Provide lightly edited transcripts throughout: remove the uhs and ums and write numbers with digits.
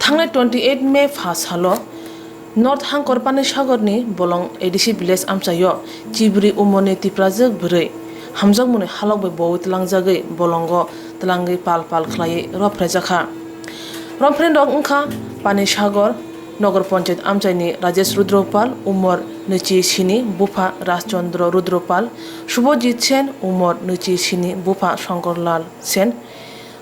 थांनाय 28 मे फास हालो नर्थ हांकर पानीसागरनि बलं एडिसि विलेज आमचायो चिबुरि उमनि तिप्राजोग बुरै हामजोग मुनि हालावबो बवै तलांजागै बलंगो तलांगै पाल पाल खलायै रफ्रायजाखा रफ्रेन दं ओंखा पानीसागर नगर पंचायत आमचाइनि राजेश रुद्रपाल उमर नैचि सिनि बुफा राजचंद्र रुद्रपाल शुभजित सेन उमर नैचि सिनि बुफा शंकरलाल सेन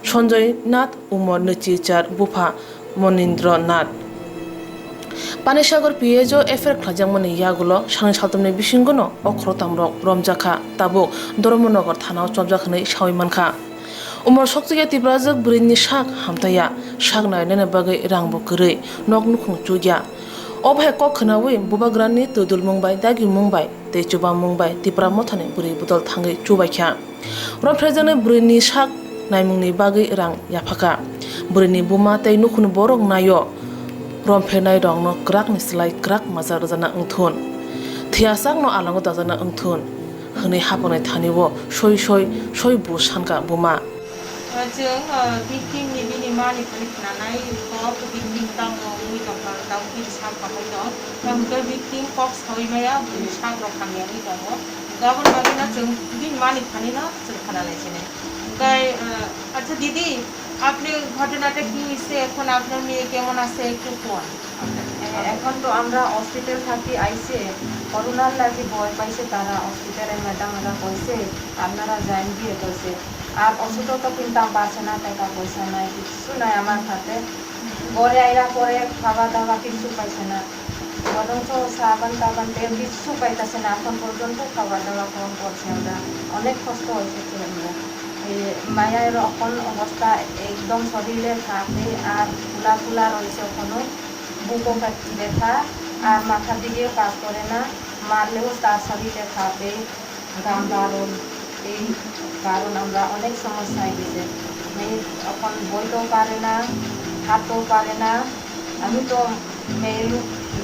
सञ्जय नाथ उमर नैचि चार बुफा मनिन्द्र नाथ पानीसागर पिएजो एफेर ख्लाजामनि यागुलो सांनि सालतमनि बिसिंगनो अख्र तामरक रमजाखा ताबो धर्मनगर थानाव चबजाखनै सावैमानखा उमर सक्तिया तिब्राजोग बुरैनि साक हामथाया साक नायनायनि बागै रांबो गोरै नक नुखुं चुगिया अबहाय कक खोनावै बुबाग्रानि तुदुल मुंबाय दागि मुंबाय दैचुबा मुंबाय तिब्रा मथानि बुरै बुदल थांगै चुबायख्या रफ्रेजोंनि बुरैनि साक नायमुंनि बागै रां याफाखा बुरैनि बुमा तै नुखुन बरक नायो रमफेनाय दं न क्राक निस्लाय क्राक माजार जाना ओंथुन थियासाक न आलांगो दाजाना ओंथुन हनै हापनाय थानिवो सय सय सय बु सानका बुमा जों बिटिंनि बिनि मानिखौ नानै कक बिटिं दाम उइ दं दाउ बिदि साफाखौ दं ओमफ्राय बिटिं कक सयमाया साग्र खांनानै दङ गाबोन बागैना जों बिन मानिक थानिना जों खानालायसिनो ओमफ्राय আচ্ছা দিদি আপনি ঘটনাটা কি হয়েছে এখন আপনার মেয়ে কেমন আছে একটু কোন এখন তো আমরা হসপিটাল থাকি আইছে করোনার লাগি ভয় পাইছে তারা হসপিটালে ম্যাডামরা কইছে আপনারা যান দিয়ে কইছে আর ওষুধও তো কিনতাম পারছে না টাকা পয়সা নাই কিছু নাই আমার হাতে ঘরে আইরা পরে খাওয়া দাওয়া কিছু পাইছে না বরঞ্চ সাবান টাবান তেল কিছু পাইতেছে না এখন পর্যন্ত খাওয়া দাওয়া কম করছে আমরা অনেক কষ্ট হয়েছে আমরা মায়ের এখন অবস্থা একদম শরীরে থাকে আর ফুলা ফুলা রয়েছে ওখানে বুকও ব্যথা আর মাথার দিকেও কাজ করে না মারলেও তার শরীরে খাবে গাম বারণ এই কারণ আমরা অনেক সমস্যায় গেছে মেয়ে এখন বইতেও পারে না হাঁটতেও পারে না আমি তো মেয়ের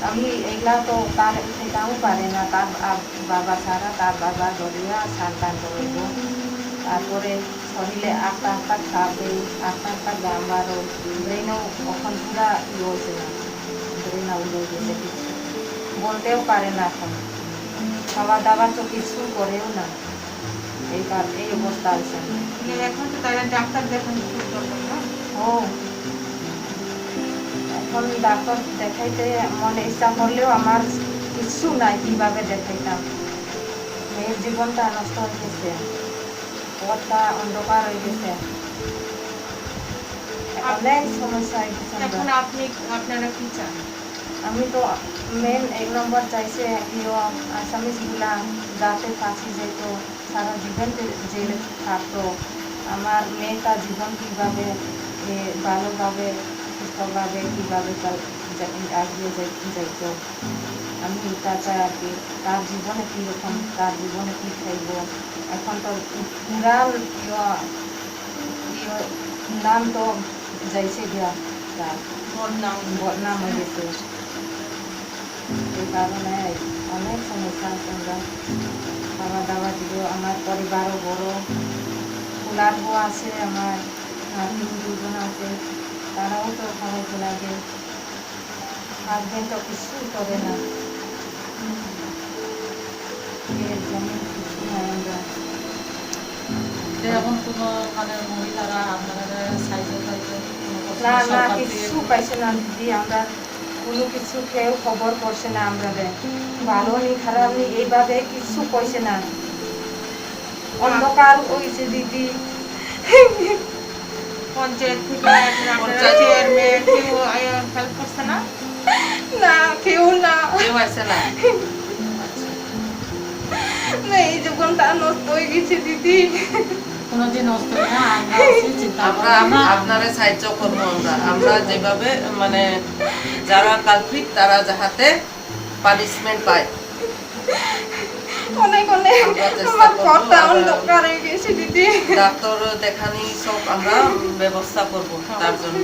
আমি এগুলা তো তার শেখাও পারে না তার বাবা ছাড়া তার বাবা ধরিয়া সান্তান করব তারপরে শরীরে আঁকা আঁকা খাবে আঁকা আঁকা গাম বারণ ব্রেনও এখন পুরা হয়েছে না ব্রেন উড়ে গেছে কিছু বলতেও পারে না এখন খাওয়া দাওয়া তো কিছু করেও না এই অবস্থা আছে এখন তো তারা ডাক্তার দেখানো শুরু করবেন না ও এখন ডাক্তার দেখাইতে মনে ইচ্ছা করলেও আমার কিছু নাই কিভাবে দেখাইতাম মেয়ের জীবনটা নষ্ট হয়ে গেছে পথটা অন্ধকার হয়ে গেছে অনেক সমস্যা হয়ে গেছে এখন আপনারা কি চান আমি তো মেন এক নম্বর চাইছে আসামিসগুলা যাতে ফাঁসি যেত সারা জীবন জেলে থাকতো আমার মেয়েটা জীবন কীভাবে ভালোভাবে সুস্থভাবে কীভাবে আগিয়ে যাইত আমি এটা চাই আর কি তার জীবনে কীরকম তার জীবনে কী খাইব এখন তো পুরা নাম তো যাইছে গিয়া তার বদনাম হয়ে গেছে এই কারণে অনেক সমস্যা আছে আমরা খাওয়া দাওয়া দিলেও আমার পরিবারও বড় ফুলার বউ আছে আমার দুজন আছে তারাও তো খাওয়াইতে লাগে হাজবেন্ড তো কিছুই করে না এর জন্য কিছু নাই আমরা এখন কোনো মানে মহিলারা আপনারা সাইজে না না কিছু পাইছে না দিদি আমরা কোনো কিছু কেউ খবর করছে না আমরা ভালো নি খারাপ নি এইভাবে কিছু কইছে না অন্ধকার হয়েছে দিদি পঞ্চায়েত থেকে আপনারা চেয়ারম্যান কেউ হেল্প করছে না না কেউ না কেউ আসে না এই জীবনটা নষ্ট হয়ে গেছে দিদি কোনোদিন নষ্ট হয় না আমরা আপনারা সাহায্য করবো আমরা যেভাবে মানে যারা কালপ্রিট তারা যাহাতে পানিশমেন্ট পায় অনেক অনেক আমার পথটা অন্ধকার হয়ে গেছে দিদি ডাক্তার দেখানি সব আমরা ব্যবস্থা করব তার জন্য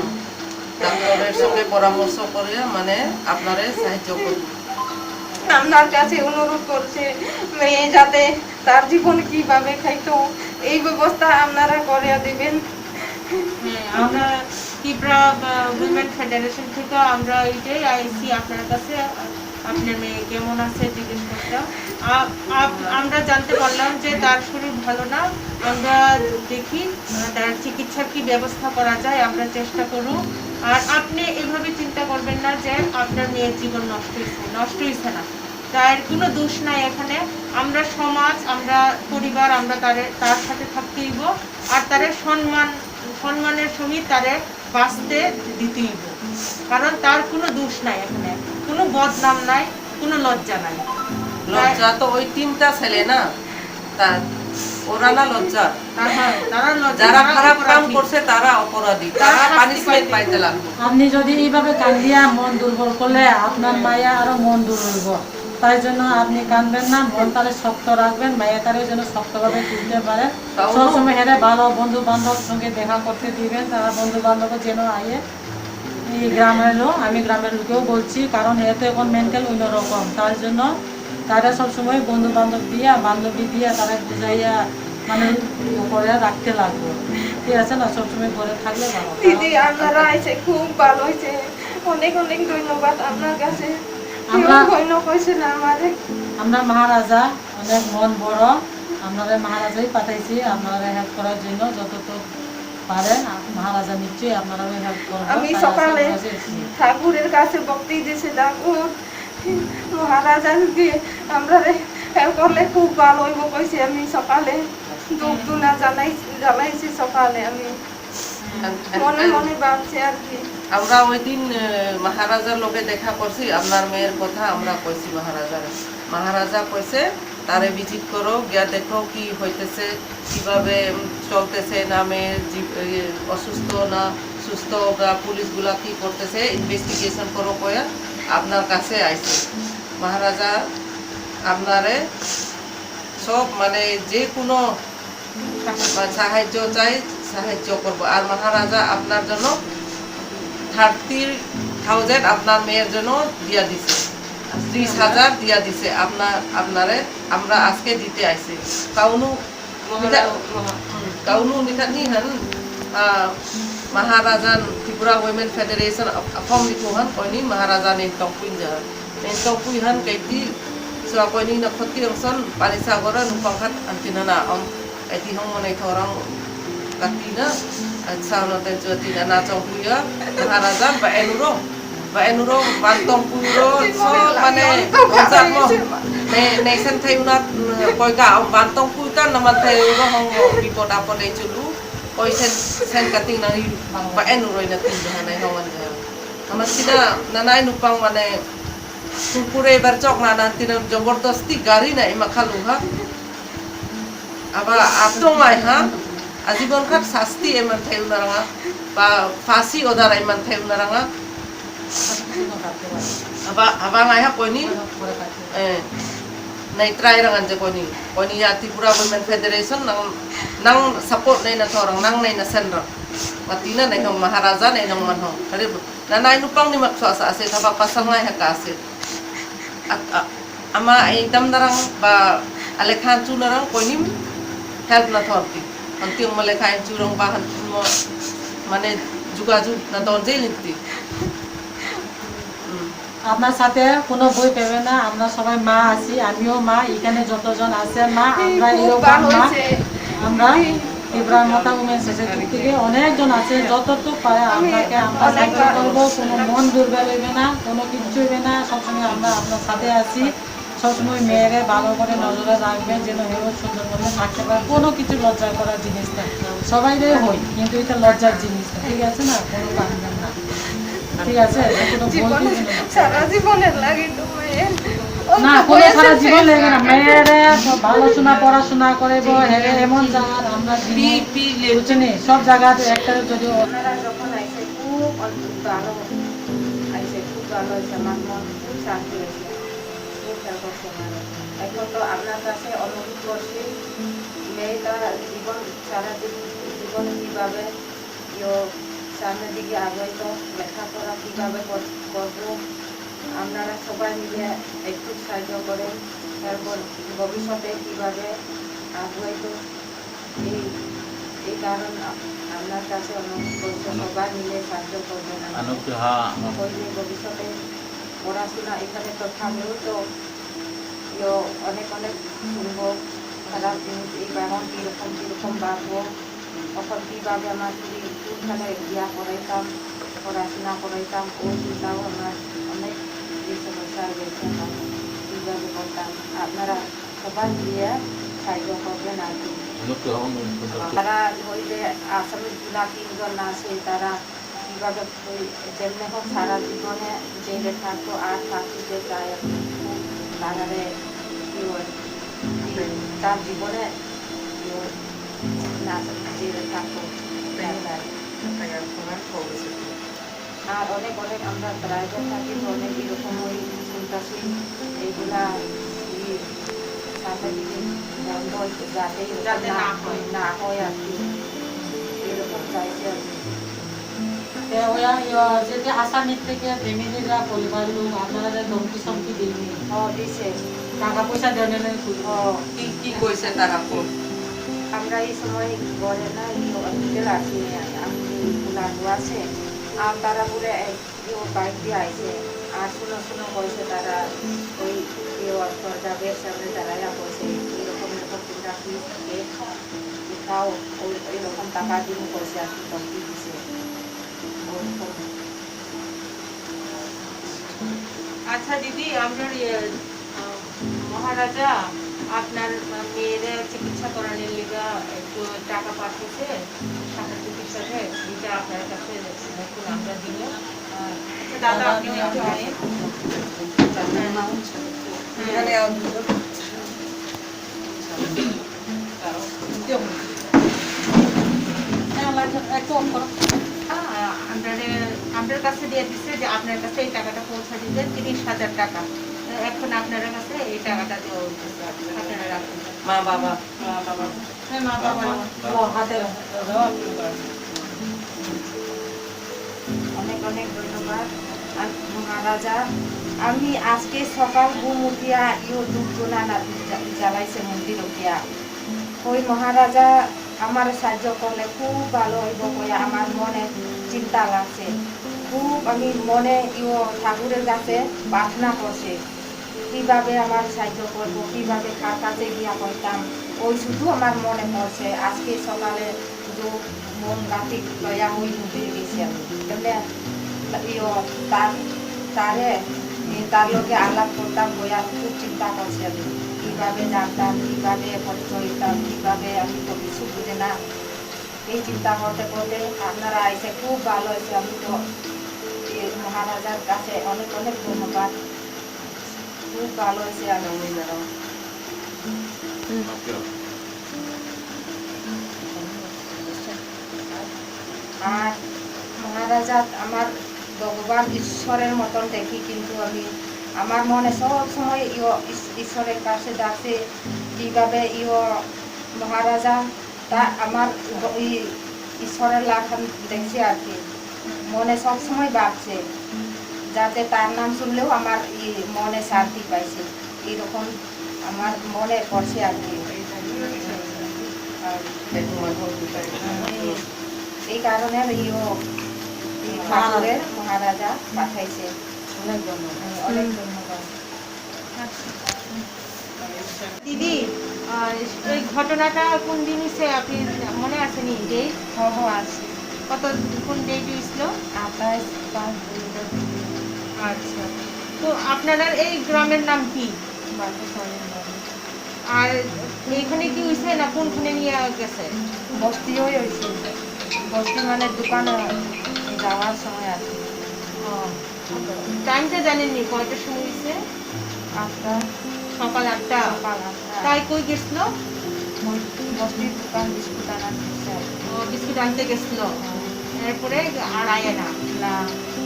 ডাক্তারের সঙ্গে পরামর্শ করে মানে আপনারা সাহায্য করব আপনার কাছে অনুরোধ করছে মেয়ে যাতে তার জীবন কিভাবে খাইতো এই ব্যবস্থা আপনারা করে দিবেন আমরা ত্রিপুরা উইমেন ফেডারেশন থেকে আমরা এইটাই আইসি আপনার কাছে আপনার মেয়ে কেমন আছে জিজ্ঞেস করতাম। আমরা জানতে পারলাম যে তার শরীর ভালো না। আমরা দেখি তার চিকিৎসার কি ব্যবস্থা করা যায়, আমরা চেষ্টা করব। আর আপনি এভাবে চিন্তা করবেন না যে আপনার মেয়ের জীবন নষ্ট হয়েছে না, তার কোনো দোষ নাই এখানে। আমরা সমাজ, আমরা পরিবার, আমরা তার সাথে থাকতেইব আর তার সম্মানের সহিত তারে বাঁচতে দিতেইব, কারণ তার কোনো দোষ নাই এখানে, কোনো বদনাম নাই, কোনো লজ্জা নাই। লজ্জা তো ওই 3টা ছেলে না, তার ওরা না লজ্জা, যারা খারাপ কাম করছে তারা অপরাধী, তারা পানিশমেন্ট পাইতে লাগবে। আপনি যদি এইভাবে কান্দিয়া মন দুর্বল করলে আপনার মায়া আরো মন দুর্বল হইব। তাই জন্য আপনি কাঁদবেন না, মন তাহলে শক্ত রাখবেন, মায়া তারে যেন শক্তভাবে তুলতে পারে। সবসময় হেরে ভালো বন্ধু বান্ধব সঙ্গে দেখা করতে দিবেন, তারা বন্ধু বান্ধব যেন আয়ে এই গ্রামের লোক, আমি গ্রামের লোকেও বলছি, কারণ এতে এখন মেন্টাল অন্যরকম। তার জন্য তারা সবসময় বন্ধু বান্ধব দিয়া বান্ধবী দিয়া তারা বুঝাইয়া মানে করে রাখতে লাগবে, ঠিক আছে না? সবসময় ঘরে থাকলে ভালো। দিদি আপনারা আইছে খুব ভালো হয়েছে, অনেক অনেক ধন্যবাদ আপনার কাছে। আমরা মহারাজা অনেক মন বড়, আপনারা মহারাজাই পাঠাইছি আপনারা হেল্প করার জন্য, যতটুকু পারেন মহারাজা নিশ্চয়ই আপনারা হেল্প করবেন। আমি সকালে ঠাকুরের কাছে ভক্তি দিয়েছি, ঠাকুর মহারাজা আমরা হেল্প করলে খুব ভালো হইব কইছি। আমি সকালে দুঃখ দুনা জানাইছি সকালে, আমি মনে মনে ভাবছি আর কি। আমরা ওই দিন মহারাজার লোকে দেখা করছি, আপনার মেয়ের কথা আমরা কইছি মহারাজা কইছে তারে ভিজিট করো, গিয়া দেখো কি হইতেছে, কিভাবে চলতেছে, না মেয়ের অসুস্থ না সুস্থ, বা পুলিশগুলা কি করতেছে ইনভেস্টিগেশন করো কয়া আপনার কাছে আইছে। মহারাজা আপনারে সব মানে যে কোনো সাহায্য চাই সাহায্য করবো। আর মহারাজা আপনার জন্য 30,000 আপনার মেয়ের জন্য দিয়া দিছে, 30,000 দিয়া দিছে আপনারে আমরা আজকে দিতে আইছি। কাউনু নিথানি হান মহারাজা ত্রিপুরা উইমেন ফেডারেশন অসম লিখুহান কইনি মহারাজা নেন্তংপুই হান Kaiti soa koni na khoti angson palisa gora nupangkat antinana om eti hong monai thorang katina sauna te jotina na chongpuya maharaja ba enuro bantong puro so mane ozat mo ne sen thayuna koi ka om bantong puita naman thayuro hong bipod apod ei chulu koi sen kating na ba enuro na tindahanai hongan ga amatina nanai nupang mane কুকুরে এবার চকনা নাতি জবরদস্তি গাড়ি নাই মাখালু হা আবার আতমাই হা আজীবন খাত শাস্তি এমন থাইল নারাঙা বা ফাঁসি ওদার এমন থাইল নারাঙা আবার নাই হা কইনি নাই ট্রাই রাঙান যে কইনি ya Tripura Women Federation nang support nay na thorang nang nay na senra matina nay ng maharaja nay ng manho kare nanay nupang ni makso sa ase thaba pasangay ha ka ase ama एकदम narang ba alekhan chu narang koinim help na thorti antiong malekhan chu rong ba han mo মানে যোগাযোগ না দরজে লিখতি। আপনার সাথে কোনো বই পেবে না, আমরা সবাই মা আছি, আমিও মা, এখানে যতজন আছে মা, আমরা এরকম মা, আমরা ত্রিপুরা মাতা উমেন সোসাইটি থেকে অনেকজন আছে, যতটুকু পারে আপনাকে আমরা সাহায্য করবো, কোনো মন দুর্বল হইবে না, কোনো কিচ্ছু হইবে না, সবসময় আমরা আপনার সাথে আছি। সবসময় মেয়েরে ভালো করে নজরে রাখবেন যেন হেও সুন্দর করে থাকতে পারে, কোনো কিছু লজ্জা করার জিনিস না, সবাইদের হয় কিন্তু এটা লজ্জার জিনিস না, ঠিক আছে না? কোনো কারণ না, ঠিক আছে? সারা জীবনের লাগে না, কোনো সারা জীবন লাগে না, মেয়েরে ভালোচনা পড়াশোনা করব এমন জায়গা আমরা বুঝিনি, সব জায়গাতে একটা যদি আপনারা যখন আইসে খুব ভালো আইসে, খুব ভালো হয়েছে, আমার মন খুব শান্তি হয়েছে, খুব খেয়াল করছে মানে। এখন তো আপনার কাছে অনুভব করছি মেয়েটা সারা জীবনে কীভাবে সামনের দিকে আগাইতো, লেখাপড়া কীভাবে করবো, আপনারা সবাই মিলে একটু সাহায্য করেন, তারপর ভবিষ্যতে কীভাবে আগাইতো এই কারণ আপনার কাছে অনুরোধ করছে সবাই মিলে সাহায্য করবেন অনুগ্রহ হইলে ভবিষ্যতে পড়াশোনা এখানে তো থাকলেও তো অনেক অনেক শুনবো খারাপ জিনিস এই এখন কীরকম বাড়বো তখন কীভাবে আমার যদি ওখানে বিয়া করাইতাম পড়াশোনা করাইতাম ও চিন্তাও আমার অনেক এই সমস্যা গেছে আমার কীভাবে করতাম আপনারা সবাই মিলিয়ে সাহায্য করবেন আর কি অনুগ্রহ তারা ওই যে আসামের জেলা 3 জন আছে তারা কীভাবে ওই যেমনি হোক সারা জীবনে জেলে থাকতো আর থাকতে চায় খুব তারারে তার জীবনে না জেলে থাকতো আর অনেক অনেক আমরা প্রাইভেট থাকি তো অনেক এরকম ওই শুনতেছি এইগুলা সামনে দিকে বন্ধ যাতে না হয় আর কি এরকম চাইছে আর কি যেতে আসামির থেকে ফ্যামিলিরা পরিবার লোক আপনারা ধমকি সমকি দিইনি দিছে টাকা পয়সা দেওয়া নেই কি কইছে তারা কোন আমরা এই সময় ঘরে না হসপিটাল আছি আমি ফুলানো আছে আর তারা বলে বাইক দিয়ে আইছে আর শুনো কইছে তারা ওই যাবে সামনে তারা কইছে এরকম তোমরা প্লিজ খাও ওই এরকম টাকা দিব কইছে আর কি ধমকি দিছে আচ্ছা দিদি আপনার মহারাজা আপনার মেয়েদের চিকিৎসা করানোর লিগা একটু টাকা পাঠিয়েছে টাকা চিকিৎসাতে এটা আপনার কাছে এখন আমরা দিব আচ্ছা দাদা আপনি একটু আনেন এখানে একটু অফ করো আপনার কাছে দিয়ে দিচ্ছে যে আপনার কাছে এই টাকাটা পৌঁছা দিতে 30,000 টাকা এখন আপনার কাছে এই টাকাটা দেওয়া হচ্ছে আপনারা রাখুন মা বাবা হ্যাঁ মা বাবা হাতে অনেক অনেক ধন্যবাদ মহারাজা আমি আজকে সকাল ঘুম উঠিয়া ধূপ জ্বালা জ্বালাইছে মন্দির উঠিয়া ওই মহারাজা আমার সাহায্য করলে খুব ভালো হইব কইয়া আমার মনে চিন্তা লাগছে খুব আমি মনে ঠাকুরের কাছে প্রার্থনা করছে কীভাবে আমার সাহায্য করবো কীভাবে কার কাছে গিয়া করতাম ওই শুধু আমার মনে পড়ছে আজকে সকালে শুধু মন গাঁথি লইয়া ওই মন্দিরে গেছি আমি তার লোকে আলাপ করতাম বইয়া খুব চিন্তা করছি আমি কীভাবে জানতাম কীভাবে পরিচয় হইতাম কীভাবে আমি তো কিছু বুঝে না এই চিন্তা করতে করতে আপনারা আইসে খুব ভালো হয়েছে আমি তো মহারাজার কাছে অনেক অনেক ধন্যবাদ খুব ভালো হয়েছে আর মহারাজা আমার ভগবান ঈশ্বরের মতন দেখি কিন্তু আমি আমার মনে সব সময় ঈশ্বরের কাছে ডাকছে কিভাবে মহারাজা তা আমার ঈশ্বরের লাখান দেখছি আর কি মনে সব সময় ভাবছে যাতে তার নাম শুনলেও আমার মনে শান্তি পাইছে এইরকম আমার মনে পড়ছে আর কি এই কারণে ঠাকুরের মহারাজা পাঠাইছে অনেক ধন্যবাদ অনেক ধন্যবাদ দিদি এই ঘটনাটা কোন দিন হয়েছে আপনি মনে আছেনি যে আছে কত কোন ডেট হয়েছিল 28/5/2003 আচ্ছা তো আপনারা এই গ্রামের নাম কি আর এইখানে কি হয়েছে না কোনখানে নিয়ে গেছে বস্তিও হয়েছে বস্তি মানে দোকানে যাওয়ার সময় আছে টাইমটা জানেননি কয়টার সময় হয়েছে 8টা সকাল 8টা সকাল 8টা তাই কই গেছিল বস্তির দোকান বিস্কুট আনার বিস্কুট আনতে গেছিল এরপরে আর আয় না না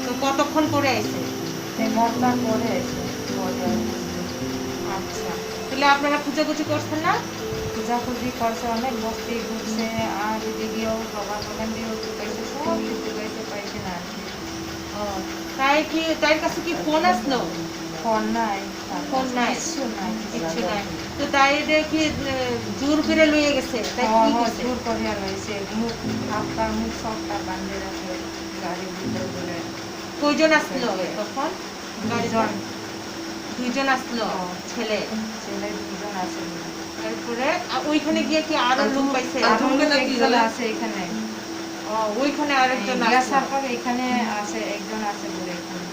তো কতক্ষণ পরে আইছে মরটা করে এসে আচ্ছা তাহলে আপনারা পূজাগুজি করছেন না খোঁজাখুঁজি করছে অনেক বস্তি ঘুরছে আর এদিকেও বাবা দোকান দিয়েও ঢুকাইছে সব কিছু পাইছে না তাই কাছে কি ফোন আসলো ফোন নাই ফোন নাই কিছু নাই কিচ্ছু নাই তো তাই দেখি জোর করে লইয়ে গেছে তাই কি করছে? জোর করিয়া লইছে মুখ হাতটা মুখ সবটা বান্ধে রাখে গাড়ির ভিতরে বলে কয়জন আসলো তখন দুজন দুইজন আসলো ছেলে ছেলে দুজন আছে তারপরে ওইখানে গিয়ে কি আরো লোক পাইছে? আর লোক না কি একজন বলে? আছে এখানে ওইখানে আরেকজন জিজ্ঞাসার আসলো। পরে এখানে আছে একজন আছে বলে এখানে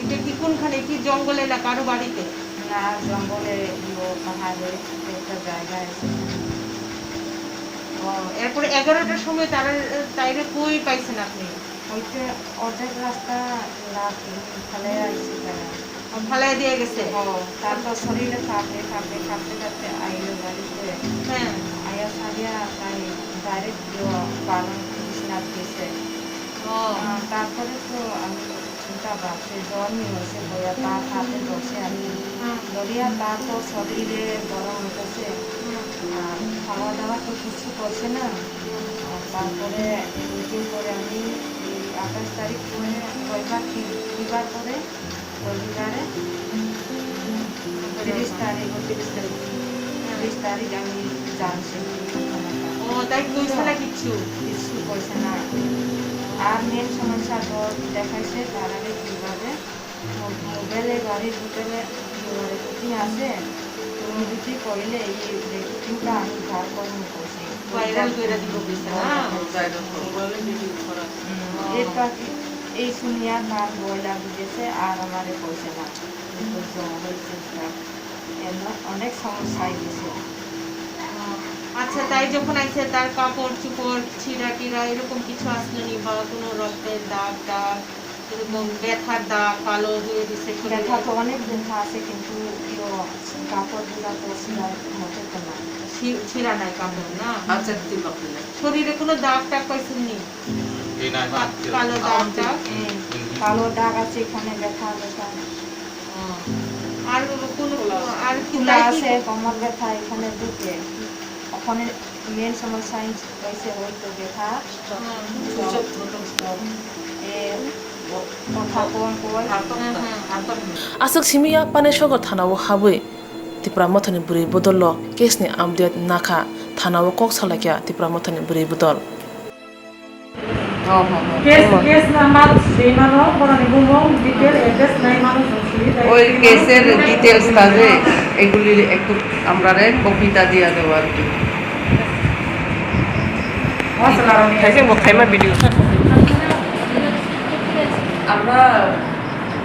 এটা কি কোনখানে কি জঙ্গল এলাকা আরো বাড়িতে? না জঙ্গলে পাহাড়ে একটা জায়গা আছে এরপরে 11টার সময় তারা তাইরে কই পাইছেন আপনি? ওইটা অর্ধেক রাস্তা ফেলে আসছে তারা ফালাই দিয়ে গেছে। তারপর শরীরে কাঁপতে কাঁপতে কাঁপতে কাঁপতে আইলো গাড়িতে হ্যাঁ আয়া সারিয়া তাই ডাইরেক্ট পালন বিশ্বনাথ গেছে তারপরে তো আমি চিন্তা ভাবছি জ্বর নিয়ে হয়েছে বইয়া তার হাতে বসে আমি ধরিয়া তারপর শরীরে গরম হতেছে আর খাওয়া দাওয়া তো কিছু করছে না তারপরে মিটিং করে আমি 28 তারিখ করে রবিবার করে রবিবারে 30 তারিখ আমি জানছি তাই কইছে না কিছু? কিছু করছে না আর মেন সমস্যা ডর দেখাইছে তার আগে কীভাবে মোবাইলে গাড়ির ভিতরে রেকর্ডিং আছে তুমি যদি করলে এই রেকর্ডিংটা আমি ধার করে করছি ভাইরাল করে দিব কইছে না? এরপর এই শুনিয়া তার বই লাগি গেছে আর আমারে কইছে না জমা হয়েছে অনেক সমস্যায় গেছে আচ্ছা তাই যখন আইছে তার কাপড় চোপড় ছিঁড়া টিরা এরকম কিছু আসলো নি বা কোনো রক্তের দাগ টাগ এরকম ব্যথার দাগ কালো হয়ে দিছে ব্যথা তো অনেক ব্যথা আছে কিন্তু কাপড় গুলা তো সেলাই মতো তো না ছিঁড়া নাই কাপড় না? আচ্ছা ঠিক আছে শরীরে কোনো দাগ টাগ পাইছেন নি? কালো দাগ টাগ? কালো দাগ আছে এখানে ব্যথা ব্যথা আর কোনো আর কি ফুলা আছে কোমর ব্যথা এখানে ঢুকে ওখানে মেন সমস্যা হয়েছে হয়তো ব্যথা কথা কম কয় asuk simia paneshogar thanawo habui tipra mothani buri bodollo kesni update nakha thanawo kok salakya tipra mothani buri bodol case number সেই মানো বড় নিবো ডিটেল অ্যাড্রেস নাই মানো ওই কেসের ডিটেলস আছে এগুলি একটু আমরা কপিটা দিয়া দেবো আর কি আমরা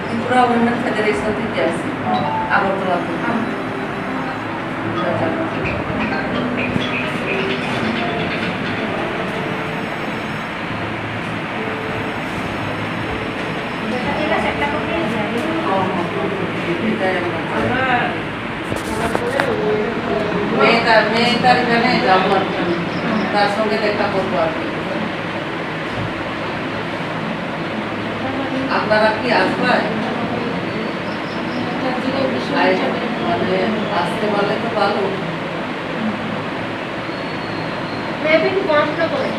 ত্রিপুরা উইমেন ফেডারেশন থেকে আসি আগরতলা থেকে মেয়েটার এখানে যাবো আর কি তার সঙ্গে দেখা করবো আর কি আপনারা কি আসবেন মানে আসতে পারলে তো ভালো পড়াশোনা করে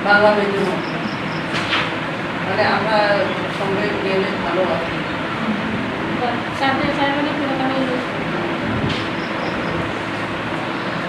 বাংলা মিডিয়াম মানে আমরা সঙ্গে গেলে ভালো আর কি সাথে